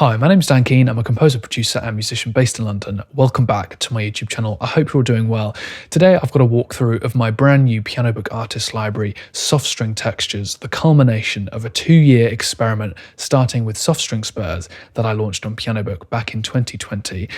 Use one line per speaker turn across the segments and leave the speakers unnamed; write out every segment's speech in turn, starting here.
Hi, my name is Dan Keane. I'm a composer, producer and musician based in London. Welcome back to my YouTube channel. I hope you're all doing well. Today I've got a walkthrough of my brand new Pianobook Artists library, Soft String Textures, the culmination of a 2-year experiment starting with Soft String Spurs that I launched on Pianobook back in 2020.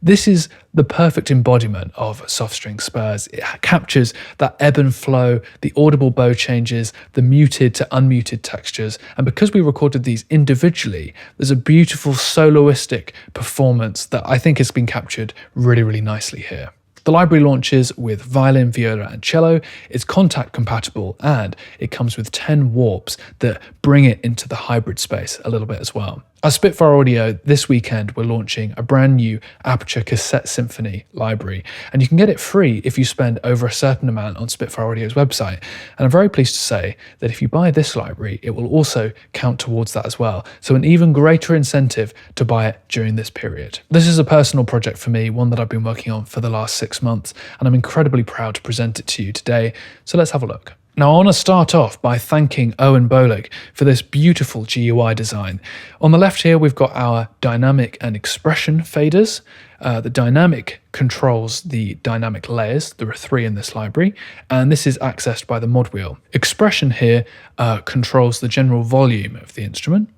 This is the perfect embodiment of Soft String Spurs. It captures that ebb and flow, the audible bow changes, the muted to unmuted textures, and because we recorded these individually, there's a beautiful soloistic performance that I think has been captured really nicely here. The library launches with violin, viola and cello, it's contact compatible, and it comes with 10 warps that bring it into the hybrid space a little bit as well. At Spitfire Audio, this weekend we're launching a brand new Aperture Cassette Symphony library, and you can get it free if you spend over a certain amount on Spitfire Audio's website. And I'm very pleased to say that if you buy this library, it will also count towards that as well. So an even greater incentive to buy it during this period. This is a personal project for me, one that I've been working on for the last 6 months, and I'm incredibly proud to present it to you today. So let's have a look. Now I want to start off by thanking Owen Bolig for this beautiful GUI design. On the left here we've got our dynamic and expression faders. The dynamic controls the dynamic layers, there are 3 in this library, and this is accessed by the mod wheel. Expression here controls the general volume of the instrument.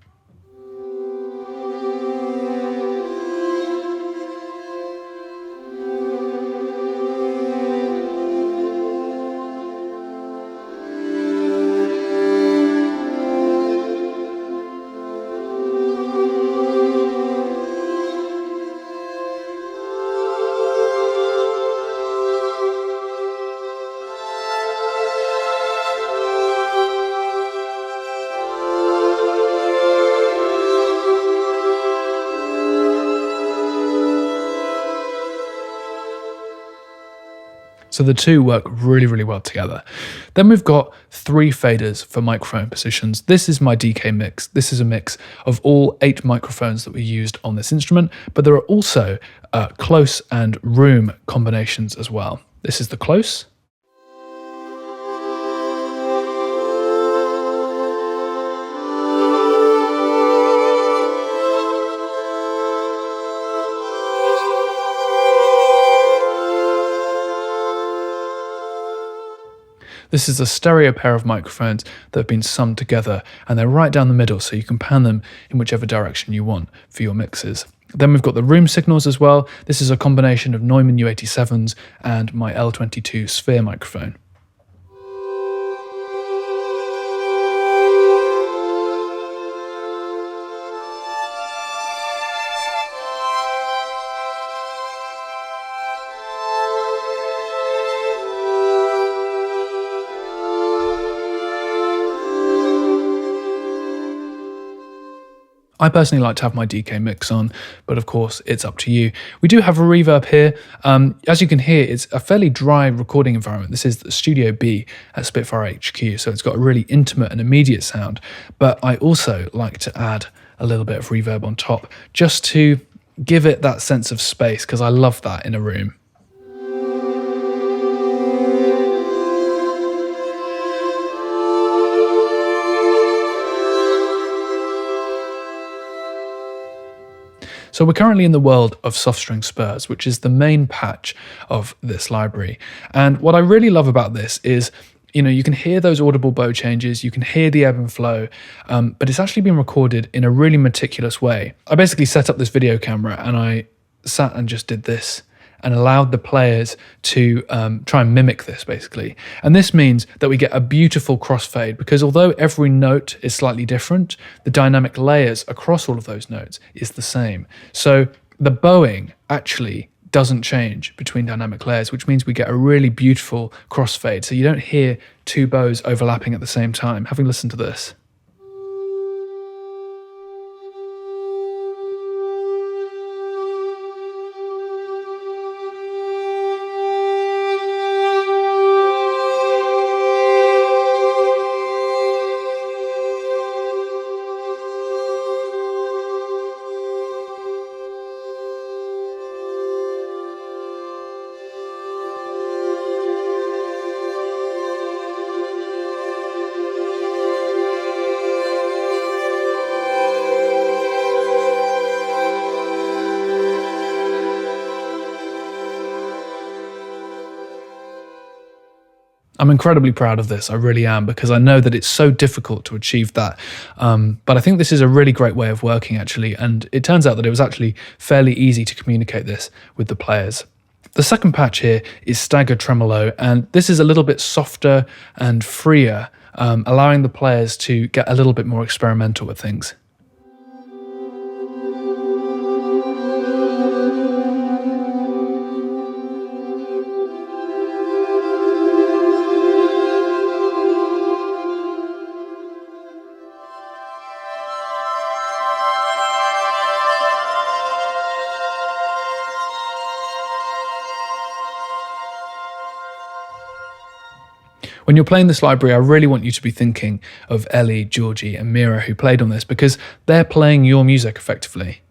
So the two work really well together. Then we've got 3 faders for microphone positions. This is my DK mix. This is a mix of all 8 microphones that we used on this instrument, but there are also close and room combinations as well. This is the close. This is a stereo pair of microphones that have been summed together, and they're right down the middle, so you can pan them in whichever direction you want for your mixes. Then we've got the room signals as well. This is a combination of Neumann U87s and my L22 sphere microphone. I personally like to have my DK mix on, but of course it's up to you. We do have a reverb here. As you can hear, it's a fairly dry recording environment. This is the Studio B at Spitfire HQ, so it's got a really intimate and immediate sound, but I also like to add a little bit of reverb on top just to give it that sense of space, because I love that in a room. So we're currently in the world of Soft String Spurs, which is the main patch of this library. And what I really love about this is, you can hear those audible bow changes, you can hear the ebb and flow, but it's actually been recorded in a really meticulous way. I basically set up this video camera and I sat and just did this and allowed the players to try and mimic this basically. And this means that we get a beautiful crossfade, because although every note is slightly different, the dynamic layers across all of those notes is the same. So the bowing actually doesn't change between dynamic layers, which means we get a really beautiful crossfade. So you don't hear 2 bows overlapping at the same time. Having listened to this. I'm incredibly proud of this. I really am, because I know that it's so difficult to achieve that. But I think this is a really great way of working, actually. And it turns out that it was actually fairly easy to communicate this with the players. The second patch here is staggered tremolo, and this is a little bit softer and freer, allowing the players to get a little bit more experimental with things. When you're playing this library, I really want you to be thinking of Ellie, Georgie, and Meera, who played on this, because they're playing your music effectively.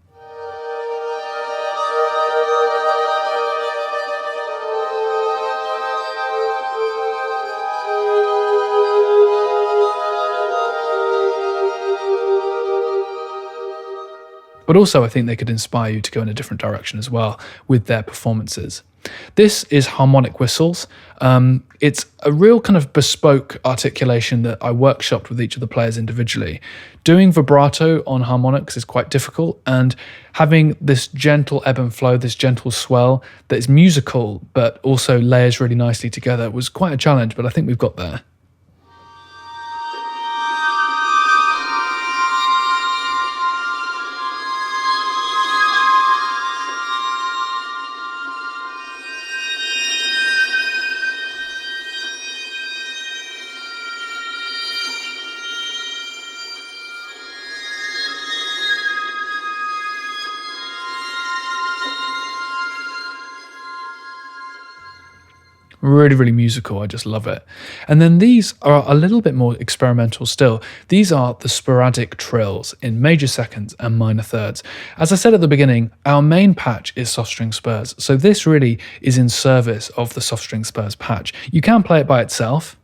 But also I think they could inspire you to go in a different direction as well with their performances. This is harmonic whistles. It's a real kind of bespoke articulation that I workshopped with each of the players individually. Doing vibrato on harmonics is quite difficult, and having this gentle ebb and flow, this gentle swell that is musical but also layers really nicely together was quite a challenge, but I think we've got there. Really, really musical. I just love it. And then these are a little bit more experimental still. These are the sporadic trills in major seconds and minor thirds. As I said at the beginning, our main patch is Soft String Spurs. So this really is in service of the Soft String Spurs patch. You can play it by itself.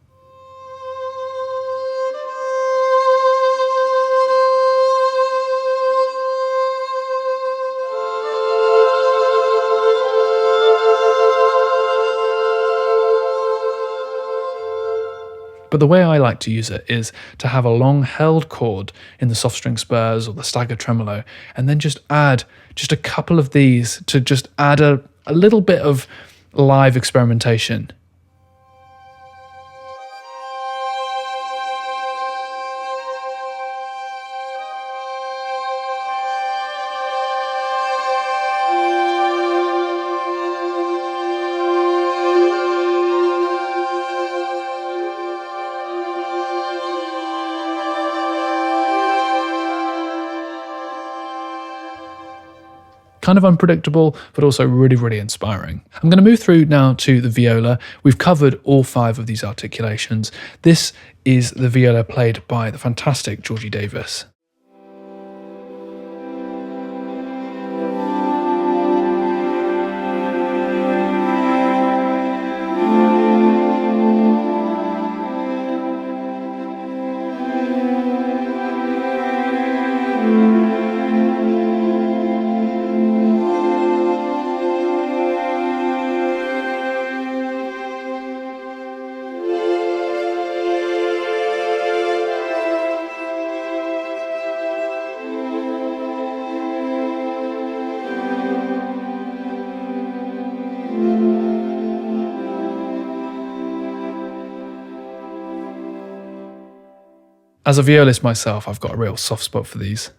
But the way I like to use it is to have a long held chord in the soft string spurs or the staggered tremolo, and then just add just a couple of these to just add a little bit of live experimentation. Kind of unpredictable, but also really, really inspiring. I'm going to move through now to the viola. We've covered all 5 of these articulations. This is the viola played by the fantastic Georgie Davis. As a violist myself, I've got a real soft spot for these.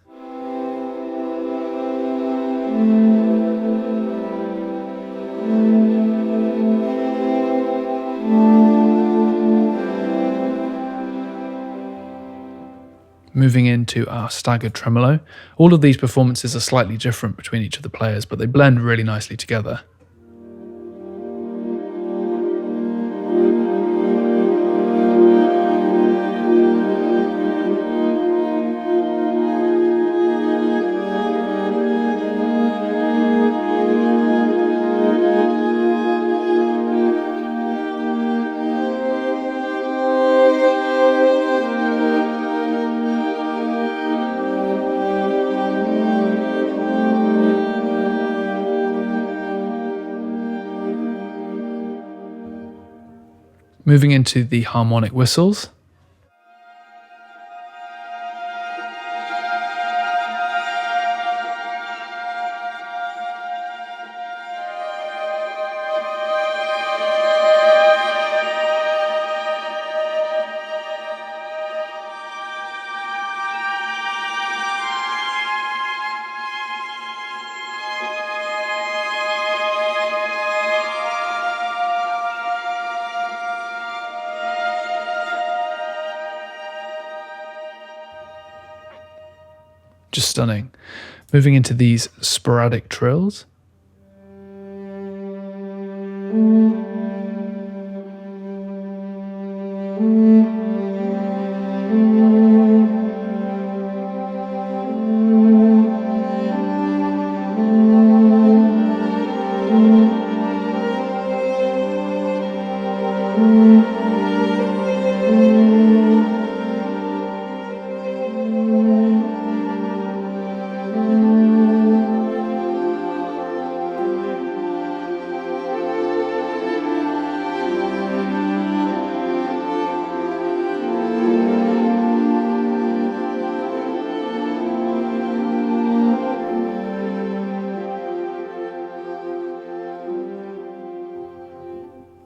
Moving into our staggered tremolo. All of these performances are slightly different between each of the players, but they blend really nicely together. Moving into the harmonic whistles. Just stunning. Moving into these sporadic trills.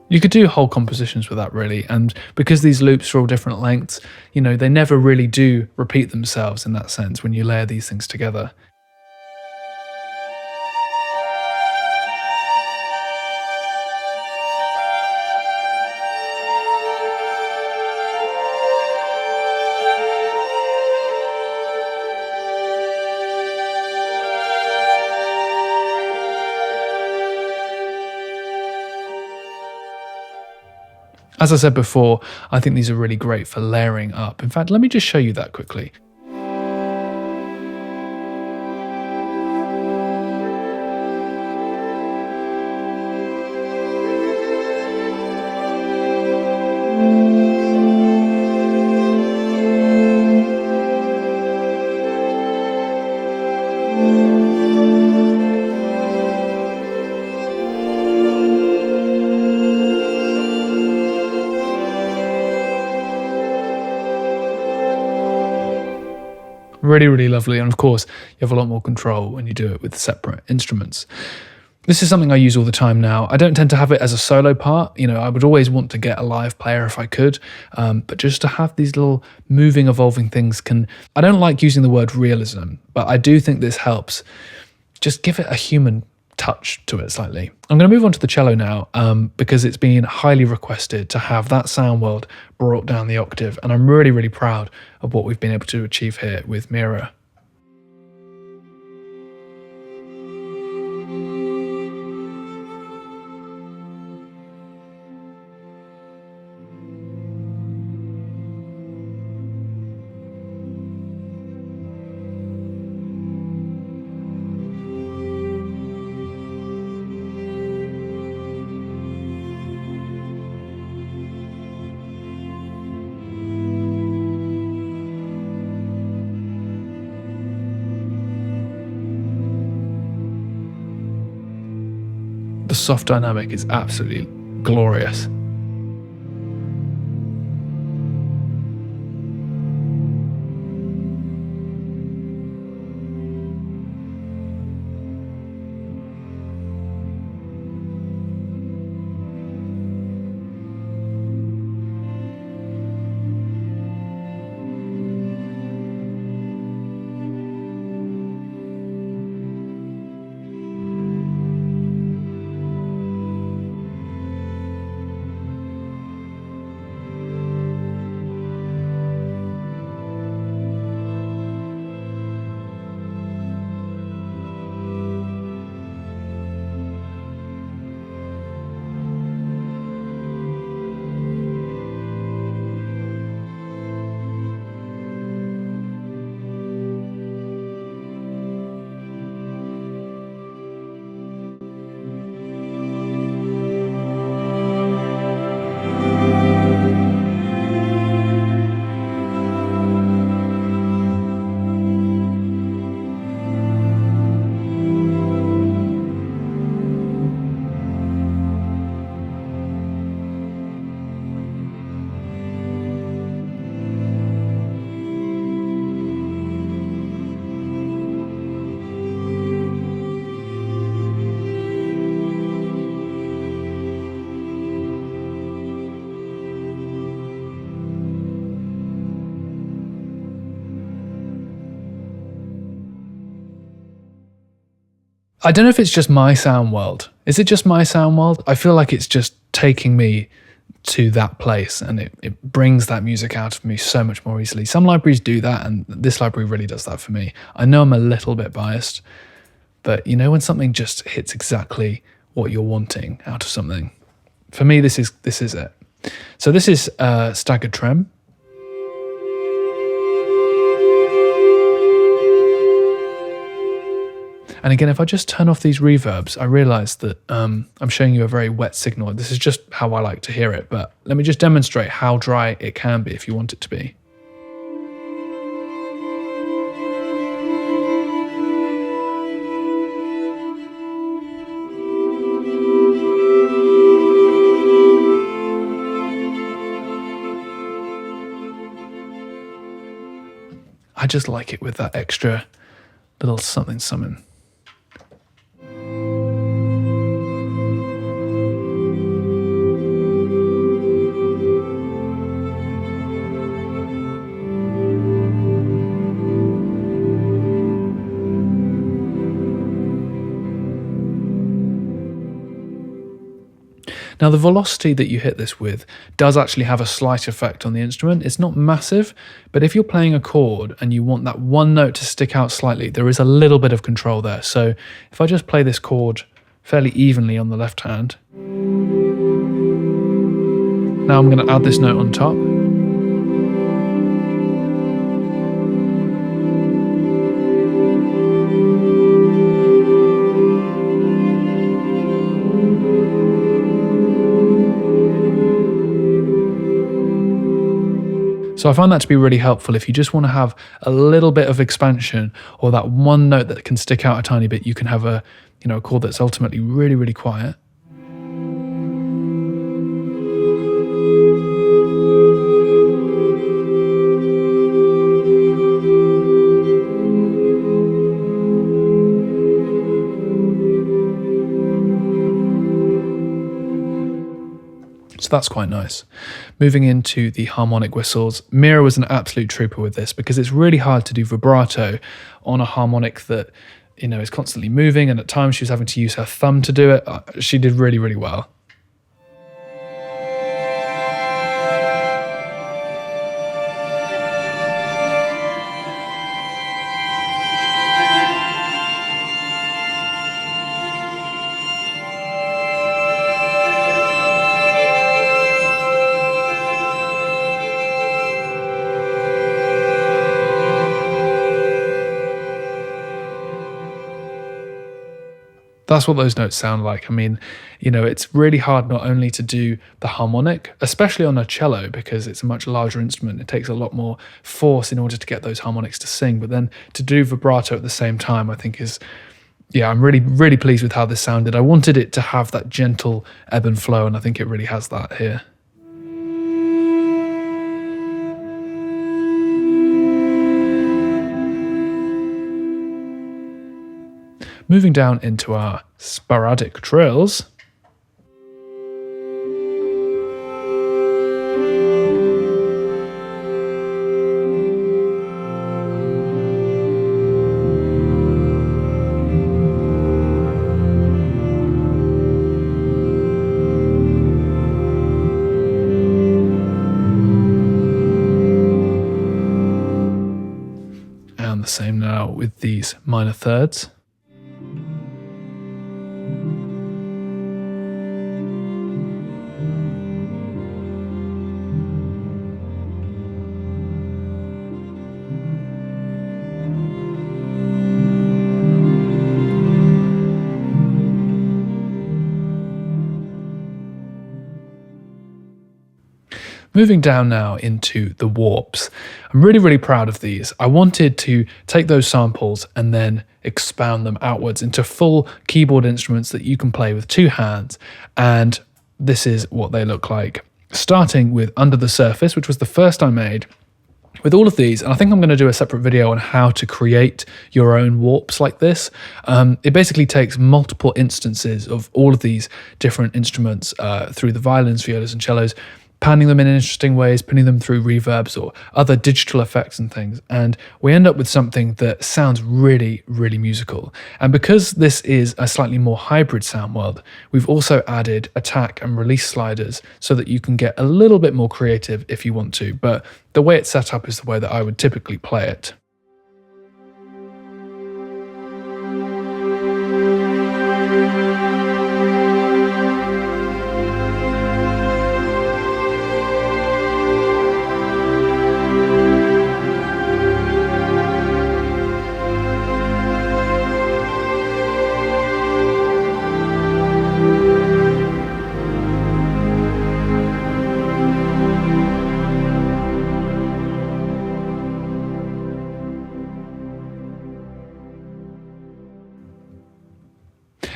You could do whole compositions with that, really, and because these loops are all different lengths, they never really do repeat themselves in that sense when you layer these things together. As I said before, I think these are really great for layering up. In fact, let me just show you that quickly. Really, really lovely. And of course, you have a lot more control when you do it with separate instruments. This is something I use all the time now. I don't tend to have it as a solo part. I would always want to get a live player if I could. But just to have these little moving, evolving things I don't like using the word realism, but I do think this helps just give it a human touch to it slightly. I'm going to move on to the cello now because it's been highly requested to have that sound world brought down the octave, and I'm really, really proud of what we've been able to achieve here with Meera. The soft dynamic is absolutely glorious. I don't know if it's just my sound world. Is it just my sound world? I feel like it's just taking me to that place, and it brings that music out of me so much more easily. Some libraries do that, and this library really does that for me. I know I'm a little bit biased, but you know when something just hits exactly what you're wanting out of something? For me, this is it. So this is staggered trem. And again, if I just turn off these reverbs, I realize that I'm showing you a very wet signal. This is just how I like to hear it, but let me just demonstrate how dry it can be if you want it to be. I just like it with that extra little something something. Now, the velocity that you hit this with does actually have a slight effect on the instrument. It's not massive, but if you're playing a chord and you want that one note to stick out slightly, there is a little bit of control there. So if I just play this chord fairly evenly on the left hand, now I'm going to add this note on top. So I find that to be really helpful if you just want to have a little bit of expansion, or that one note that can stick out a tiny bit. You can have a chord that's ultimately really, really quiet. So that's quite nice. Moving into the harmonic whistles, Meera was an absolute trooper with this, because it's really hard to do vibrato on a harmonic that is constantly moving, and at times she was having to use her thumb to do it. She did really, really well. That's what those notes sound like. I mean, it's really hard not only to do the harmonic, especially on a cello, because it's a much larger instrument. It takes a lot more force in order to get those harmonics to sing, but then to do vibrato at the same time, I think I'm really, really pleased with how this sounded. I wanted it to have that gentle ebb and flow, and I think it really has that here. Moving down into our sporadic trills. And the same now with these minor thirds. Moving down now into the warps. I'm really, really proud of these. I wanted to take those samples and then expound them outwards into full keyboard instruments that you can play with two hands. And this is what they look like. Starting with Under the Surface, which was the first I made. With all of these, and I think I'm going to do a separate video on how to create your own warps like this. It basically takes multiple instances of all of these different instruments through the violins, violas, and cellos, panning them in interesting ways, putting them through reverbs or other digital effects and things. And we end up with something that sounds really, really musical. And because this is a slightly more hybrid sound world, we've also added attack and release sliders so that you can get a little bit more creative if you want to. But the way it's set up is the way that I would typically play it.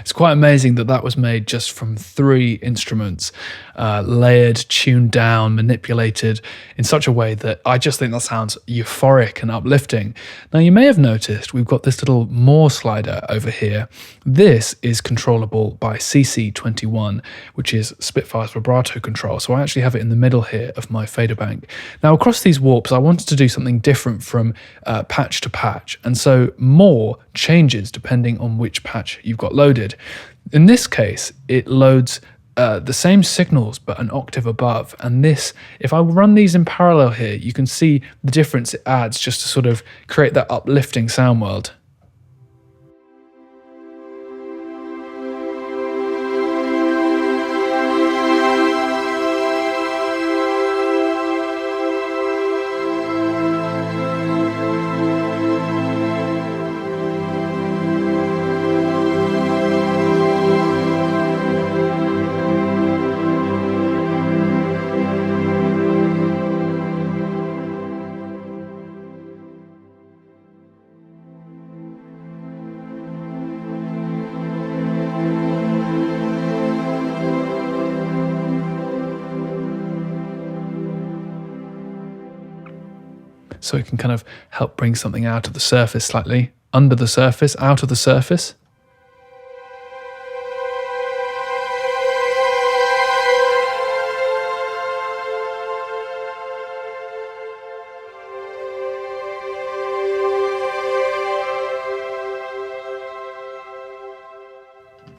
It's quite amazing that that was made just from 3 instruments, layered, tuned down, manipulated in such a way that I just think that sounds euphoric and uplifting. Now, you may have noticed we've got this little more slider over here. This is controllable by CC21, which is Spitfire's vibrato control. So I actually have it in the middle here of my fader bank. Now, across these warps, I wanted to do something different from patch to patch. And so more changes depending on which patch you've got loaded. In this case, it loads the same signals but an octave above, and this, if I run these in parallel here, you can see the difference it adds just to sort of create that uplifting sound world. So it can kind of help bring something out of the surface slightly, under the surface, out of the surface.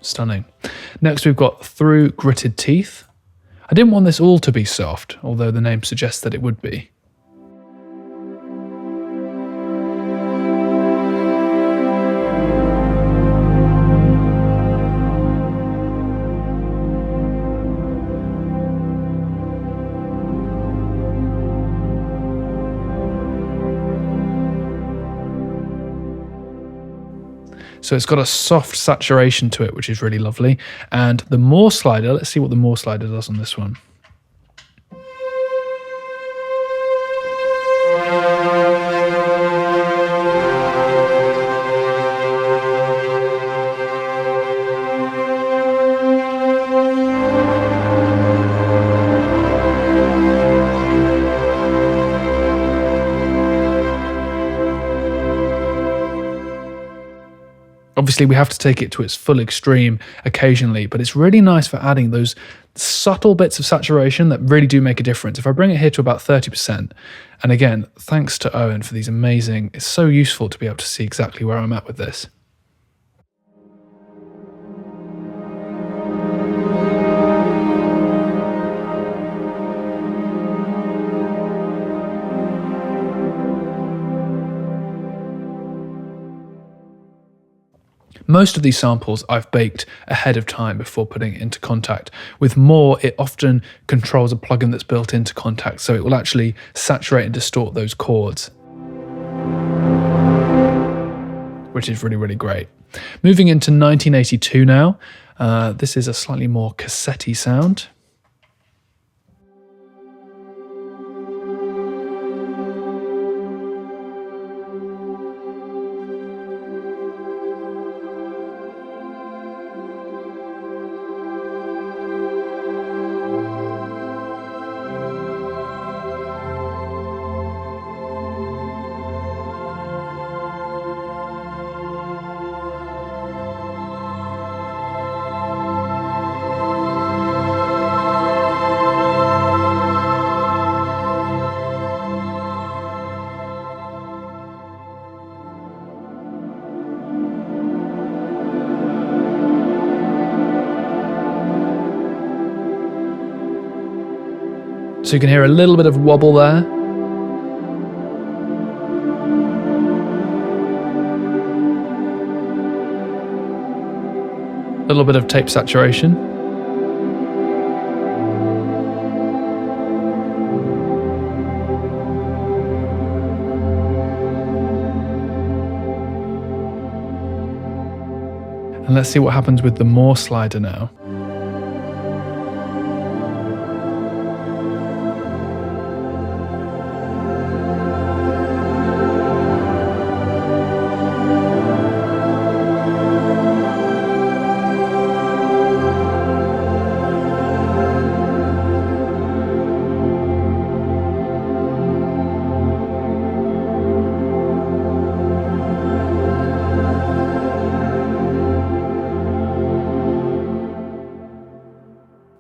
Stunning. Next we've got Through Gritted Teeth. I didn't want this all to be soft, although the name suggests that it would be. So it's got a soft saturation to it, which is really lovely. And the more slider, let's see what the more slider does on this one. Obviously, we have to take it to its full extreme occasionally, but it's really nice for adding those subtle bits of saturation that really do make a difference. If I bring it here to about 30%, and again, thanks to Owen for these amazing, it's so useful to be able to see exactly where I'm at with this. Most of these samples I've baked ahead of time before putting it into Kontakt. With more, it often controls a plugin that's built into Kontakt, so it will actually saturate and distort those chords, which is really, really great. Moving into 1982 now. This is a slightly more cassette-y sound. So you can hear a little bit of wobble there. A little bit of tape saturation. And let's see what happens with the more slider now.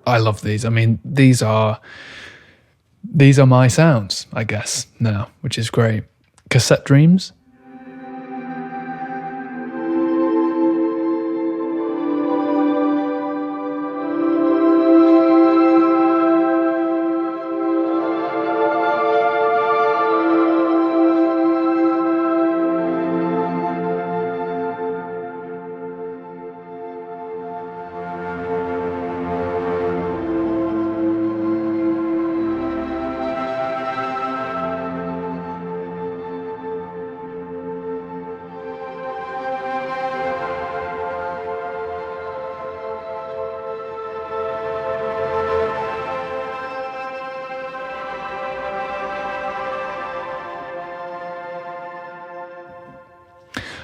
I love these. I mean, these are my sounds, I guess, now, which is great. Cassette Dreams.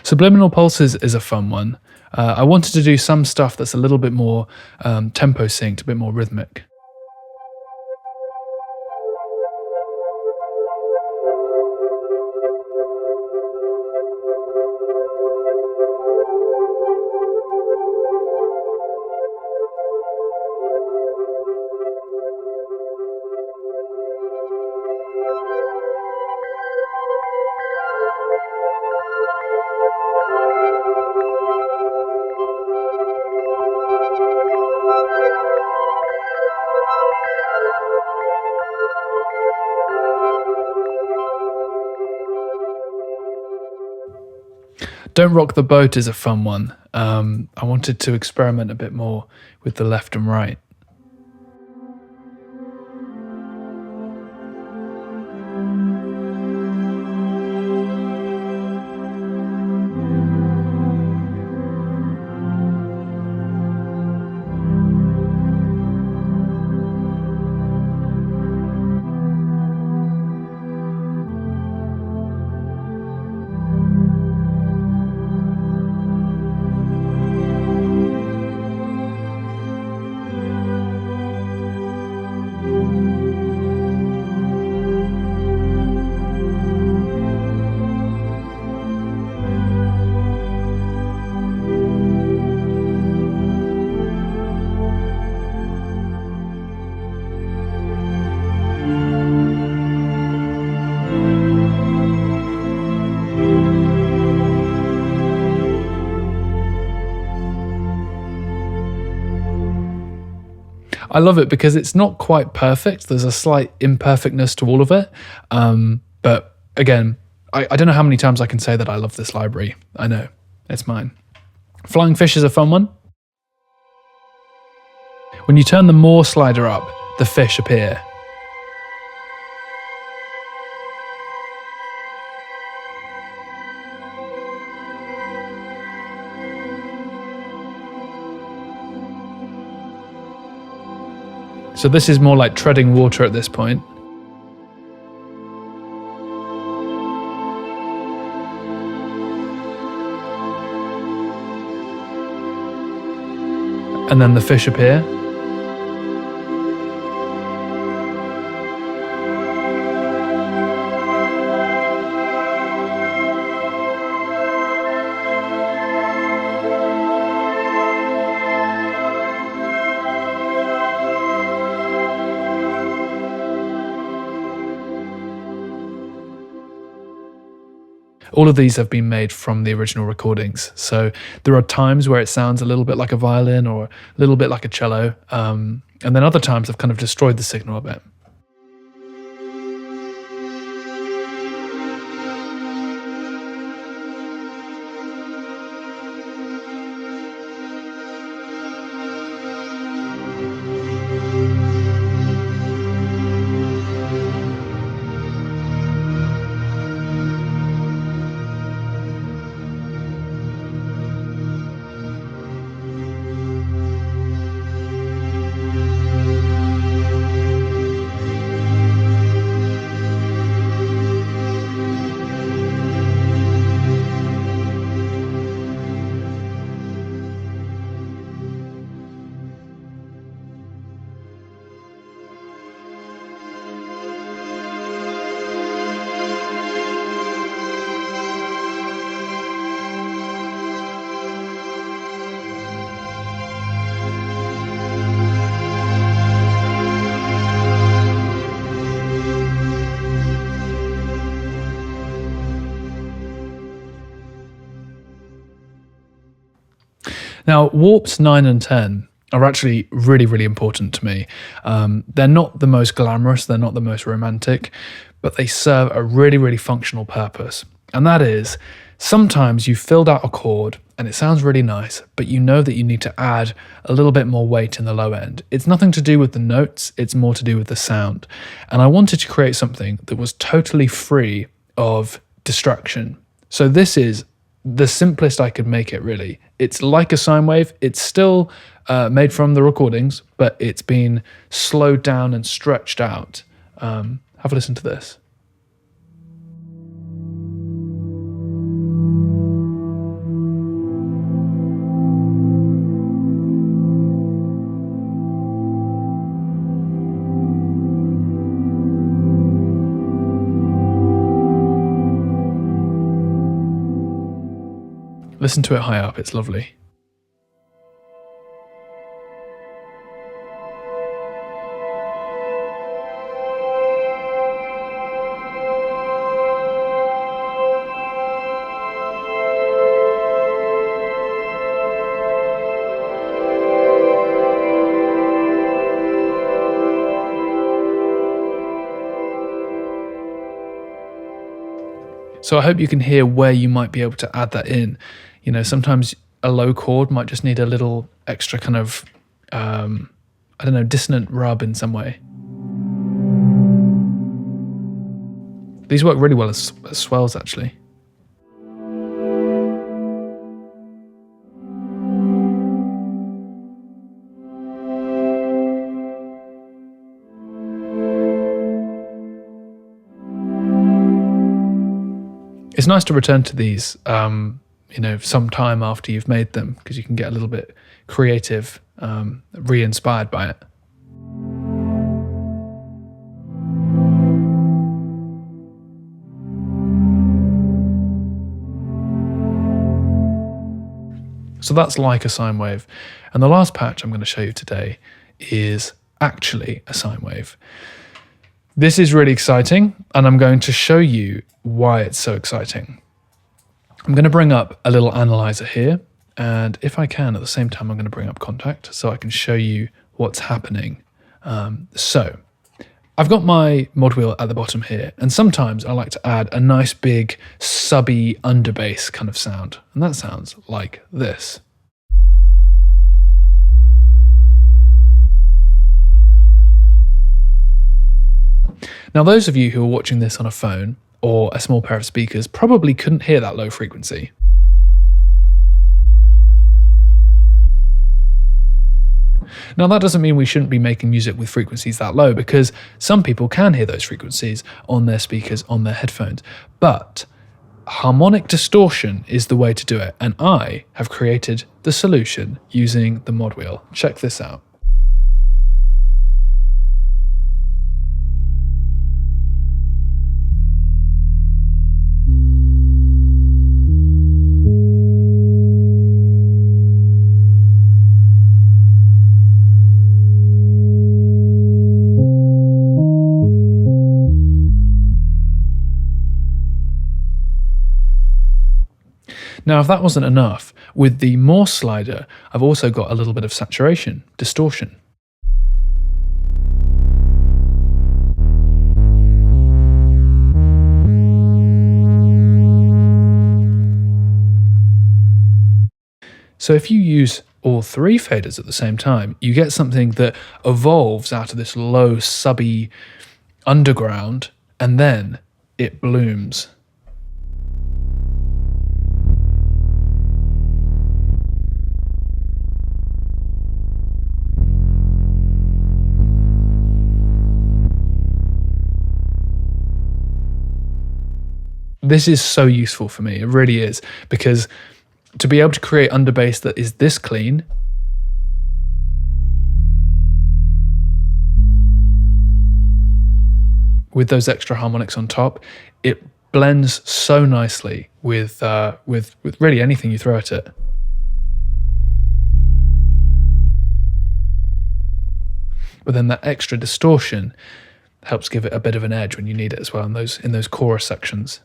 Subliminal pulses is a fun one. I wanted to do some stuff that's a little bit more tempo synced, a bit more rhythmic. Don't Rock the Boat is a fun one. I wanted to experiment a bit more with the left and right. I love it because it's not quite perfect. There's a slight imperfectness to all of it. But again, I don't know how many times I can say that I love this library. I know, it's mine. Flying Fish is a fun one. When you turn the more slider up, the fish appear. So this is more like treading water at this point. And then the fish appear. All of these have been made from the original recordings. So there are times where it sounds a little bit like a violin or a little bit like a cello. And then other times I've kind of destroyed the signal a bit. Now, warps 9 and 10 are actually really, really important to me. They're not the most glamorous, they're not the most romantic, but they serve a really, really functional purpose. And that is, sometimes you've filled out a chord and it sounds really nice, but you know that you need to add a little bit more weight in the low end. It's nothing to do with the notes, it's more to do with the sound. And I wanted to create something that was totally free of distraction. So this is the simplest I could make it, really. It's like a sine wave. It's still made from the recordings, but it's been slowed down and stretched out. Have a listen to this. Listen to it high up, it's lovely. So I hope you can hear where you might be able to add that in. You know, sometimes a low chord might just need a little extra kind of, dissonant rub in some way. These work really well as swells, actually. It's nice to return to these, some time after you've made them, because you can get a little bit creative, re-inspired by it. So that's like a sine wave. And the last patch I'm going to show you today is actually a sine wave. This is really exciting, and I'm going to show you why it's so exciting. I'm going to bring up a little analyzer here, and if I can, at the same time, I'm going to bring up Contact so I can show you what's happening. So I've got my mod wheel at the bottom here, and sometimes I like to add a nice big subby underbass kind of sound, and that sounds like this. Now, those of you who are watching this on a phone or a small pair of speakers probably couldn't hear that low frequency. Now, that doesn't mean we shouldn't be making music with frequencies that low, because some people can hear those frequencies on their speakers, on their headphones. But harmonic distortion is the way to do it, and I have created the solution using the mod wheel. Check this out. Now, if that wasn't enough, with the Morse slider, I've also got a little bit of saturation, distortion. So if you use all three faders at the same time, you get something that evolves out of this low, subby underground, and then it blooms. This is so useful for me, it really is, because to be able to create underbass that is this clean, with those extra harmonics on top, it blends so nicely with really anything you throw at it. But then that extra distortion helps give it a bit of an edge when you need it as well in those chorus sections.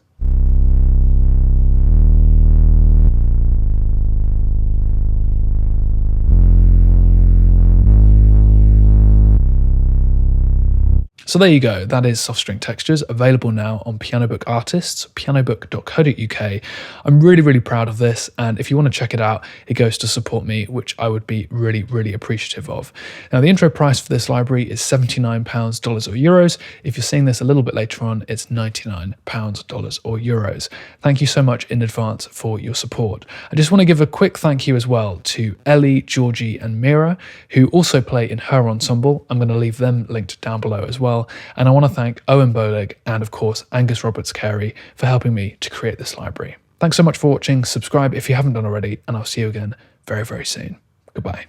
So there you go, that is Soft String Textures, available now on Pianobook Artists, pianobook.co.uk. I'm really proud of this, and if you want to check it out, it goes to support me, which I would be really appreciative of. Now, the intro price for this library is £79 dollars or euros. If you're seeing this a little bit later on, it's £99 dollars or euros. Thank you so much in advance for your support. I just want to give a quick thank you as well to Ellie, Georgie, and Meera, who also play in her ensemble. I'm going to leave them linked down below as well. And I want to thank Owen Boleg and, of course, Angus Roberts-Carey for helping me to create this library. Thanks so much for watching. Subscribe if you haven't done already, and I'll see you again very soon. Goodbye.